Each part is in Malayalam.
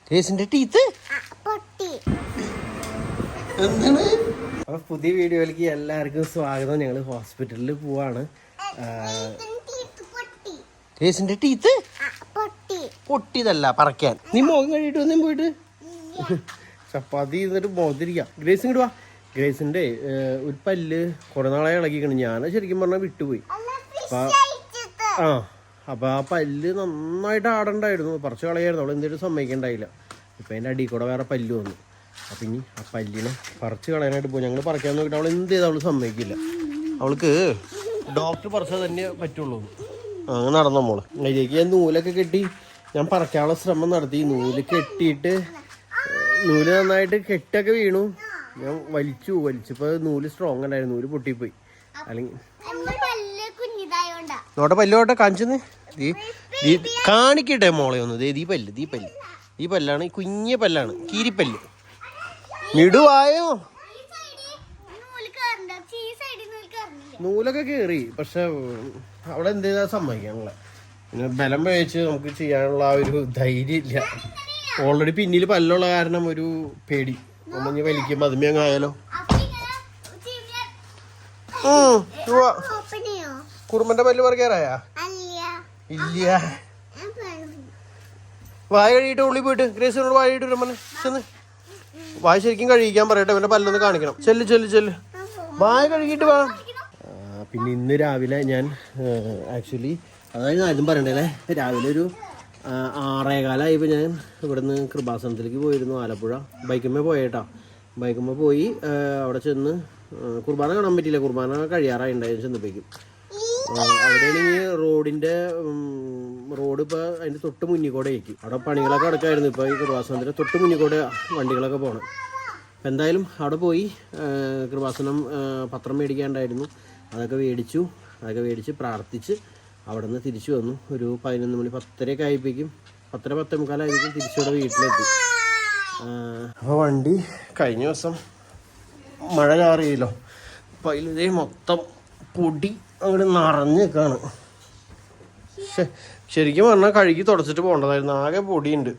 ഗ്രേസിന്റെ ടീത്ത് എന്താണ്? അപ്പൊ പുതിയ വീഡിയോയിലേക്ക് എല്ലാവർക്കും സ്വാഗതം. ഞങ്ങൾ ഹോസ്പിറ്റലിൽ പോവാണ്. ഗ്രേസിന്റെ ടീത്ത് പൊട്ടിയതല്ല, പറക്കാൻ. നീ മുഖം കഴിയിട്ട് വന്നേ പോയിട്ട് ചപ്പാത്തി ഇരുന്നിട്ട് മുഖത്തിരിക്കാം. ഗ്രേസ് ഇങ്ങോട്ട് വാ. ഗ്രേസിന്റെ ഒരു പല്ല് കുറെ നാളെ ഇളകിക്കണം. ഞാൻ ശരിക്കും പറഞ്ഞാൽ വിട്ടുപോയി. അപ്പൊ ആ പല്ല് നന്നായിട്ട് ആടണ്ടായിരുന്നു, കുറച്ച് കളയായിരുന്നു. അവൾ എന്തെങ്കിലും സമ്മതിക്കണ്ടായില്ല. ഇപ്പൊ അതിന്റെ അടിയിൽ കൂടെ വേറെ പല്ല് വന്നു. അപ്പൊ ഇനി ആ പല്ലിനെ പറിച്ച് കളയാനായിട്ട് പോകും. ഞങ്ങൾ പറിക്കാൻ നോക്കിയിട്ട് അവൾ എന്ത് ചെയ്താൽ അവള് സമ്മതിക്കില്ല. അവൾക്ക് ഡോക്ടർ പറിച്ചാൽ തന്നെ പറ്റുള്ളൂ. അങ്ങനെ നടന്ന മോള് അതിലേക്ക് ഞാൻ നൂലൊക്കെ കെട്ടി ഞാൻ പറിക്കാനുള്ള ശ്രമം നടത്തി. നൂല് കെട്ടിയിട്ട് നൂല് നന്നായിട്ട് കെട്ടൊക്കെ വീണു. ഞാൻ വലിച്ചപ്പോൾ നൂല് സ്ട്രോങ് ഉണ്ടായിരുന്നു. നൂല് പൊട്ടിപ്പോയി. അല്ലെങ്കിൽ നോട്ടെ പല്ലോട്ടെ കാണിച്ചെന്ന് കാണിക്കട്ടെ മോളെ ഒന്ന്. ദീ പല്ല് ഈ പല്ലാണ്, ഈ കുഞ്ഞ പല്ലാണ്, കീരിപ്പല്ല്. മിടുവായോ? നൂലൊക്കെ കയറി. പക്ഷെ അവിടെ എന്ത് ചെയ്താൽ സമ്മതിക്കാനുള്ള പിന്നെ ബലം പ്രയോഗിച്ച് നമുക്ക് ചെയ്യാനുള്ള ആ ഒരു ധൈര്യം ഇല്ല. ഓൾറെഡി പിന്നിൽ പല്ലുള്ള കാരണം ഒരു പേടി. നമ്മൾ വലിക്കുമ്പോൾ അതുമേ അങ്ങ് ആയാലോ. കുറുമ്പന്റെ പല്ല് പറിക്കാറായാ? ഇല്ല. വായ കഴിയിട്ട് ഉള്ളിൽ പോയിട്ട് ഗ്രേസിനോട് വായ കഴിയിട്ട് വരാൻ പറഞ്ഞ് ചെന്ന് വായ ശരിക്കും കഴുകിക്കാൻ പറയട്ടെ. അവന്റെ പല്ലൊന്ന് കാണിക്കണം. ചെല്ല് വായ കഴുകിയിട്ട് വാ. പിന്നെ ഇന്ന് രാവിലെ ഞാൻ ആക്ച്വലി അതായത് ആദ്യം പറയണ്ടല്ലേ, രാവിലെ ഒരു 6:15 ഞാൻ ഇവിടുന്ന് കൃപാസനത്തിലേക്ക് പോയിരുന്നു. ആലപ്പുഴ ബൈക്കുമ്മേ പോയേട്ടാ. ബൈക്കുമ്മേ പോയി അവിടെ ചെന്ന് കുർബാന കാണാൻ പറ്റിയില്ല. കുർബാന കഴിയാറായിണ്ടായിരുന്നു ചെന്നപ്പോഴേക്കും. അവിടെയാണെങ്കിൽ റോഡ് ഇപ്പോൾ അതിൻ്റെ തൊട്ട് മുന്നിൽ കൂടെ ആയിരിക്കും. അവിടെ പണികളൊക്കെ അടക്കമായിരുന്നു. ഇപ്പോൾ ഈ കൃപാസനത്തിൻ്റെ തൊട്ട് മുന്നിൽ കൂടെ വണ്ടികളൊക്കെ പോകണം. അപ്പം എന്തായാലും അവിടെ പോയി കൃപാസനം പത്രം മേടിക്കാണ്ടായിരുന്നു. അതൊക്കെ മേടിച്ച് പ്രാർത്ഥിച്ച് അവിടെ നിന്ന് തിരിച്ചു വന്നു. ഒരു 11 മണി 10:30 ആയപ്പോഴേക്കും 10:45 ആയപ്പോഴേക്കും തിരിച്ചിവിടെ വീട്ടിലെത്തി. അപ്പോൾ വണ്ടി കഴിഞ്ഞ ദിവസം മഴ ചാറിയല്ലോ. അപ്പോൾ അതിലിതേ മൊത്തം പൊടി അങ്ങോട്ട് നിറഞ്ഞ് നിൽക്കുകയാണ്. ശരിക്കും പറഞ്ഞാൽ കഴുകി തുടച്ചിട്ട് പോകേണ്ടതായിരുന്നു. ആകെ പൊടിയുണ്ട്.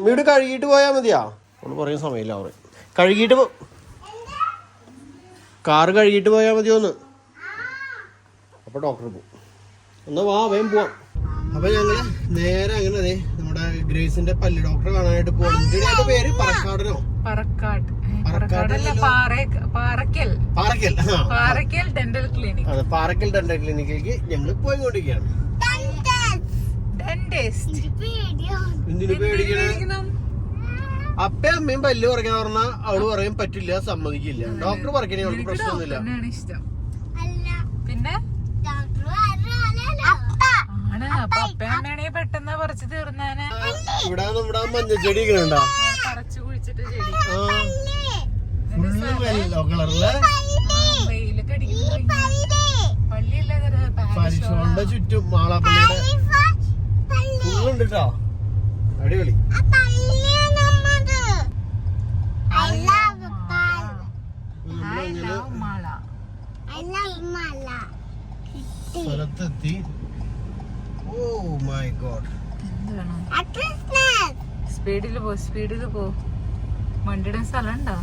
വീട് കഴുകിയിട്ട് പോയാൽ മതിയാ? അവള് പറയുന്ന സമയമില്ല. അവർ കഴുകിയിട്ട് കാറ് കഴുകിയിട്ട് പോയാൽ മതിയോന്ന്. അപ്പോൾ ഡോക്ടർ പോകും. എന്നാ വാ വേഗം പോവാം. അപ്പോൾ ഞങ്ങൾ നേരെ അങ്ങനെ അതെ നമ്മുടെ ഗ്രേസിന്റെ പല്ല് ഡോക്ടറെ കാണാനായിട്ട് പോകും. ഇതിന്റെ പേര് പറക്കാടനോ? പാറക്കൽ ഡെന്റൽ ക്ലിനിക്കിലേക്ക് ഞങ്ങൾ പോയിക്കൊണ്ടിരിക്കുകയാണ്. എന്തിനു പേടിക്കണം? അപ്പയും അമ്മയും പല്ല് പറിക്കാൻ പറഞ്ഞാൽ അവള് പറയും പറ്റില്ല, സമ്മതിക്കില്ല. ഡോക്ടർ പറിക്കണേ അവൾക്ക് പ്രശ്നമൊന്നുമില്ല. പിന്നെ പെട്ടെന്ന് പറിച്ചു തീർന്നാണ്. ഇവിടെ നമ്മുടെ മഞ്ഞച്ചെടി കണ്ടോ? പറിച്ചു കുഴിച്ചിട്ട് ചെടി യെല്ലോ കളറില് പരിശോന്റെ ചുറ്റും മാളാപ്പള്ളിയുടെ പൂവുണ്ട് കേട്ടോ. അടിപൊളി. സ്ഥലത്തെത്തി. Oh my God. സ്പീഡില് പോ. വണ്ടിയുടെ സ്ഥലം ഉണ്ടോ?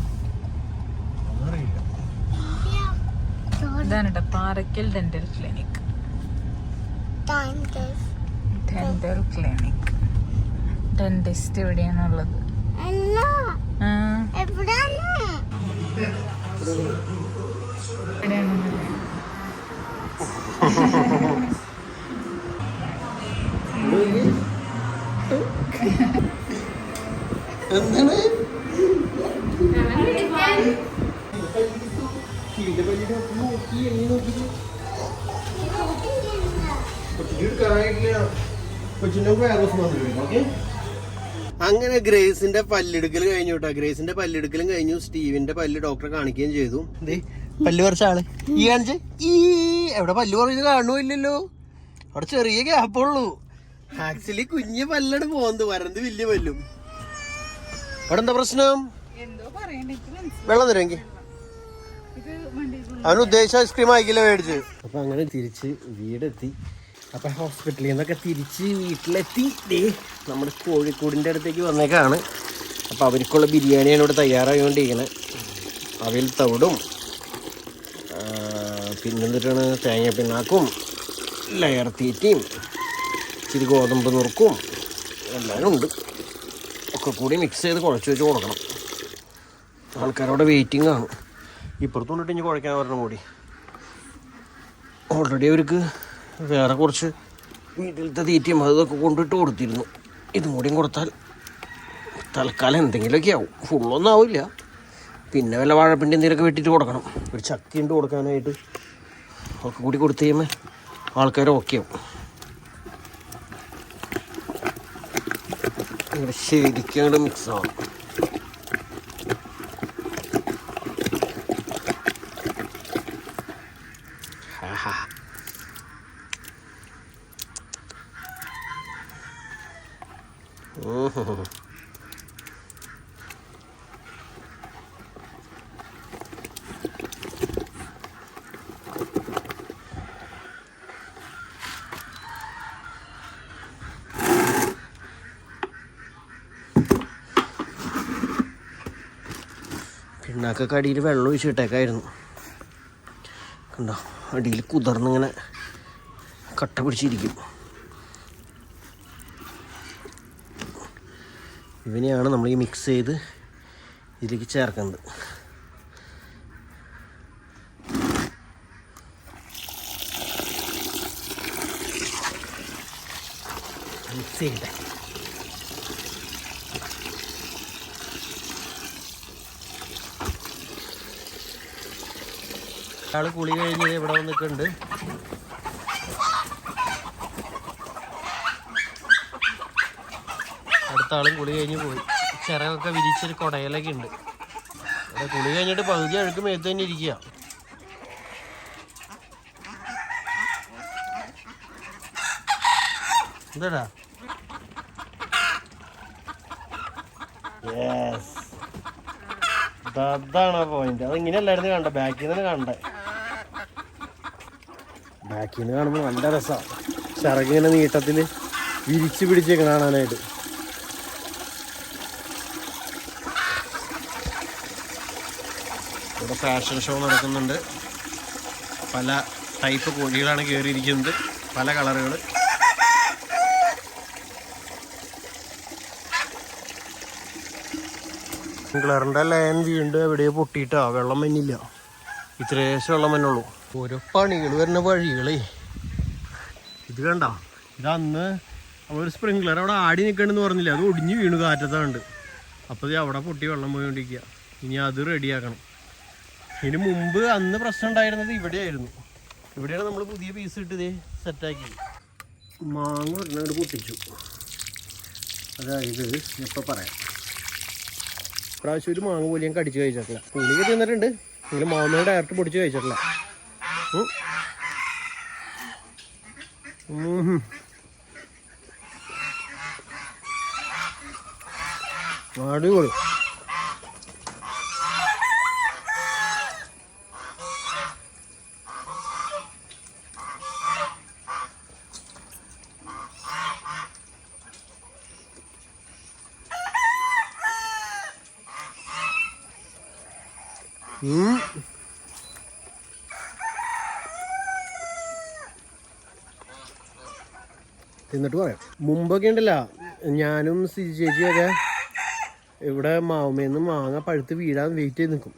ഇതാണ് കേട്ടോ പാറക്കൽ ഡെന്റൽ ക്ലിനിക്. ഡെന്റിസ്റ്റ് എവിടെയാണുള്ളത്? എന്താണ് അങ്ങനെ ഗ്രേസിന്റെ പല്ലെടുക്കൽ കഴിഞ്ഞു കേട്ടോ. ഗ്രേസിന്റെ പല്ലെടുക്കലും കഴിഞ്ഞു. സ്റ്റീവിന്റെ പല്ല് ഡോക്ടറെ കാണിക്കുകയും ചെയ്തു. പല്ല് പറിച്ച ആള് ഈ കാണിച്ച് എവിടെ പല്ല് പറിച്ച് കാണുമില്ലല്ലോ. അവിടെ ചെറിയ ഗ്യാപ്പുള്ളൂ. ആക്ച്വലി കുഞ്ഞ പല്ലാണ് പോകുന്നത്, വരന്ത് വലിയ പല്ലും. അവിടെ എന്താ പ്രശ്നം? വെള്ളം തരുമെങ്കിൽ അവൻ ഉദ്ദേശിച്ച ഐസ്ക്രീം ആയിക്കില്ല മേടിച്ച്. അപ്പൊ അങ്ങനെ തിരിച്ച് വീടെത്തി. അപ്പം ഹോസ്പിറ്റലിൽ നിന്നൊക്കെ തിരിച്ച് വീട്ടിലെത്തി. നമ്മുടെ കോഴിക്കോടിൻ്റെ അടുത്തേക്ക് വന്നേക്കാണ്. അപ്പോൾ അവർക്കുള്ള ബിരിയാണിയാണ് ഇവിടെ തയ്യാറായിക്കൊണ്ടിരിക്കുന്നത്. അവിൽ തവിടും പിന്നെന്തിട്ടാണ് തേങ്ങാപ്പിണ്ണാക്കും ലെയർ തീറ്റയും ഇച്ചിരി ഗോതമ്പ് നുറുക്കും എല്ലാവരും ഉണ്ട്. ഒക്കെ കൂടി മിക്സ് ചെയ്ത് കുഴച്ച് വെച്ച് കൊടുക്കണം. ആൾക്കാരവിടെ വെയിറ്റിംഗ് ആണ്. ഇപ്പുറത്ത് കൊണ്ടിട്ട് ഇനി കുഴക്കാൻ പറഞ്ഞ കൂടി. ഓൾറെഡി അവർക്ക് വേറെ കുറച്ച് വീട്ടിലത്തെ തീറ്റയും അതൊക്കെ കൊണ്ടിട്ട് കൊടുത്തിരുന്നു. ഇതും കൂടിയും കൊടുത്താൽ തൽക്കാലം എന്തെങ്കിലുമൊക്കെ ആവും. ഫുള്ളൊന്നും ആവില്ല. പിന്നെ വല്ല വാഴപ്പിണ്ടി എന്തെങ്കിലുമൊക്കെ വെട്ടിയിട്ട് കൊടുക്കണം. ഒരു ചക്കയുണ്ട് കൊടുക്കാനായിട്ട്. ഒക്കെ കൂടി കൊടുത്തു കഴിയുമ്പോൾ ആൾക്കാർ ഓക്കെ ആവും. ശരിക്കും അങ്ങോട്ട് മിക്സ് ആവും. പിണ്ണാക്കൊക്കെ അടിയിൽ വെള്ളം ഒഴിച്ചിട്ടേക്കായിരുന്നു. കണ്ടോ, അടിയിൽ കുതിർന്നിങ്ങനെ കട്ട പിടിച്ചിരിക്കും. ഇവനെയാണ് നമ്മൾ ഈ മിക്സ് ചെയ്ത് ഇതിലേക്ക് ചേർക്കുന്നത്. മിക്സ് ചെയ്യട്ടെ. ആൾ കുളി കഴിഞ്ഞ് ഇവിടെ വന്നിട്ടുണ്ട്. അടുത്ത ആളും കുളി കഴിഞ്ഞ് പോയി. ചിറകൊക്കെ വിരിച്ചൊരു കുടയിലൊക്കെ ഉണ്ട്. ഇവിടെ കുളി കഴിഞ്ഞിട്ട് പകുതി അഴുക്ക് മേത്ത് തന്നെ ഇരിക്കുക. എന്താടാ? യെസ്, അതാണ് ആ പോയിന്റ്. അതിങ്ങനെയല്ലായിരുന്നു കണ്ട, ബാക്കിൽ നിന്ന് കണ്ടേ. ബാക്കിൽ നിന്ന് കാണുമ്പോൾ നല്ല രസമാണ്. ചിറകിങ്ങനെ നീട്ടത്തിൽ വിരിച്ച് പിടിച്ചേക്ക് കാണാനായിട്ട്. ഇവിടെ ഫാഷൻ ഷോ നടക്കുന്നുണ്ട്. പല ടൈപ്പ് കോഴികളാണ് കയറിയിരിക്കുന്നത്, പല കളറുകൾ. സ്പ്രിംഗ്ലറിൻ്റെ ലൈൻ വീണ്ടും എവിടെയോ പൊട്ടിയിട്ടാ, വെള്ളം മഞ്ഞില്ല. ഇത്രേശം വെള്ളം മഞ്ഞുള്ളൂ. ഓരോ പണികൾ വരുന്ന വഴികളേ. ഇത് കണ്ട, ഇതന്ന് നമ്മളൊരു സ്പ്രിംഗ്ലർ അവിടെ ആടി നിൽക്കണമെന്ന് പറഞ്ഞില്ല, അത് ഒടിഞ്ഞ് വീണു കാറ്റത്താണ്ട്. അപ്പോൾ ഇത് അവിടെ പൊട്ടി വെള്ളം പോയിക്കൊണ്ടിരിക്കുക. ഇനി അത് റെഡിയാക്കണം. ഇതിന് മുമ്പ് അന്ന് പ്രശ്നം ഉണ്ടായിരുന്നത് ഇവിടെയായിരുന്നു. ഇവിടെയാണ് നമ്മൾ പുതിയ പീസ് ഇട്ട് ഇതേ സെറ്റാക്കി. മാങ്ങ ഒരെണ്ണം പൊട്ടിച്ചു. അതായത് ഇപ്പോൾ പറയാം, പ്രാവശ്യം ഒരു മാങ്ങ പോലും ഞാൻ കടിച്ച് കഴിച്ചിട്ടില്ല. പുളിയൊക്കെ തിന്നിട്ടുണ്ട്, എങ്കിലും മാങ്ങ ഡയറക്റ്റ് പൊടിച്ച് കഴിച്ചിട്ടില്ല. അടിപൊളി. എന്നിട്ട് പറയാം. മുമ്പൊക്കെ ഉണ്ടല്ല, ഞാനും സിജി ചേച്ചിയൊക്കെ ഇവിടെ മാവുമേന്ന് മാങ്ങ പഴുത്ത് വീഴാൻ വെയിറ്റ് ചെയ്ത് നിൽക്കും.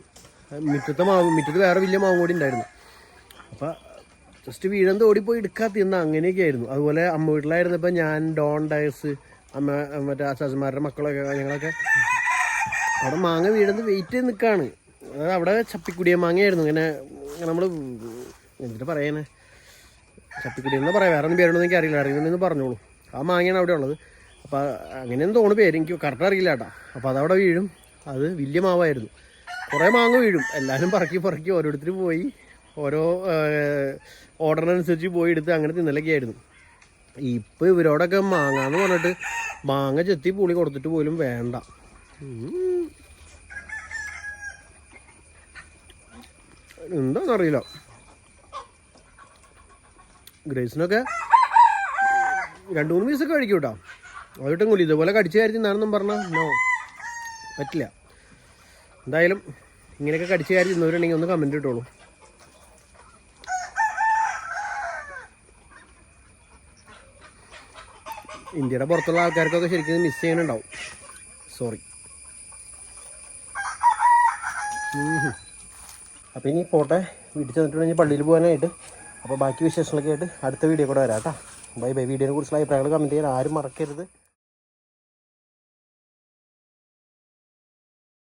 മുറ്റത്ത് വേറെ വലിയ മാവ് കൂടി ഉണ്ടായിരുന്നു. അപ്പം ജസ്റ്റ് വീഴാൻ ഓടിപ്പോയി എടുക്കാൻ തിന്ന, അങ്ങനെയൊക്കെ ആയിരുന്നു. അതുപോലെ അമ്മ വീട്ടിലായിരുന്നപ്പോൾ ഞാൻ, ഡോൺ, ഡയസ്, അമ്മ, മറ്റേ ആശാസന്മാരുടെ മക്കളൊക്കെ, ഞങ്ങളൊക്കെ അവിടെ മാങ്ങ വീഴുന്നത് വെയിറ്റ് ചെയ്ത് നിൽക്കുകയാണ്. അതായത് അവിടെ ചപ്പിക്കുടിയ മാങ്ങയായിരുന്നു. ഇങ്ങനെ നമ്മൾ എന്നിട്ട് പറയാനേ, ചപ്പിക്കുടിയെന്ന് പറയാം, വേറെ ഒന്നും പേരുണ്ടോ എനിക്ക് അറിയില്ല, അറിയുന്നതെന്ന് പറഞ്ഞോളൂ. ആ മാങ്ങയാണ് അവിടെ ഉള്ളത്. അപ്പോൾ അങ്ങനെയൊന്നും തോന്നുന്നു പേര്, എനിക്ക് കറക്റ്റ് അറിയില്ല കേട്ടോ. അപ്പോൾ അതവിടെ വീഴും. അത് വലിയ മാവായിരുന്നു. കുറേ മാങ്ങ വീഴും. എല്ലാവരും പറക്കി ഓരോരുത്തർ പോയി ഓരോ ഓർഡറിനനുസരിച്ച് പോയി എടുത്ത് അങ്ങനെ തിന്നലൊക്കെ ആയിരുന്നു. ഇപ്പോൾ ഇവരോടൊക്കെ മാങ്ങ എന്ന് പറഞ്ഞിട്ട് മാങ്ങ ചെത്തി പുളി കൊടുത്തിട്ട് പോലും വേണ്ട. എന്താണെന്നറിയില്ല. ഗ്രേസിനൊക്കെ 2-3 പീസൊക്കെ കഴിക്കും കേട്ടോ. അതൊട്ടും കൂടി ഇതുപോലെ കടിച്ചു കയറി തിന്നാണെന്നും പറഞ്ഞാൽ നോ, പറ്റില്ല. എന്തായാലും ഇങ്ങനെയൊക്കെ കടിച്ചു കയറി തിന്നവരുണ്ടെങ്കിൽ ഒന്ന് കമൻറ്റ് ഇട്ടോളൂ. ഇന്ത്യയുടെ പുറത്തുള്ള ആൾക്കാർക്കൊക്കെ ശരിക്കും മിസ് ചെയ്യാനുണ്ടാവും. സോറി. അപ്പോൾ ഇനി പോട്ടെ, വീട്ടിൽ ചെന്നിട്ടുണ്ടെങ്കിൽ പള്ളിയിൽ പോകാനായിട്ട്. അപ്പോൾ ബാക്കി വിശേഷങ്ങളൊക്കെ ആയിട്ട് അടുത്ത വീഡിയോ കൂടെ വരാം കേട്ടോ. Bye bye. വീഡിയോനെ കുറിച്ചുള്ള അഭിപ്രായങ്ങൾ കമൻറ്റ് ചെയ്യാൻ ആരും മറക്കരുത്.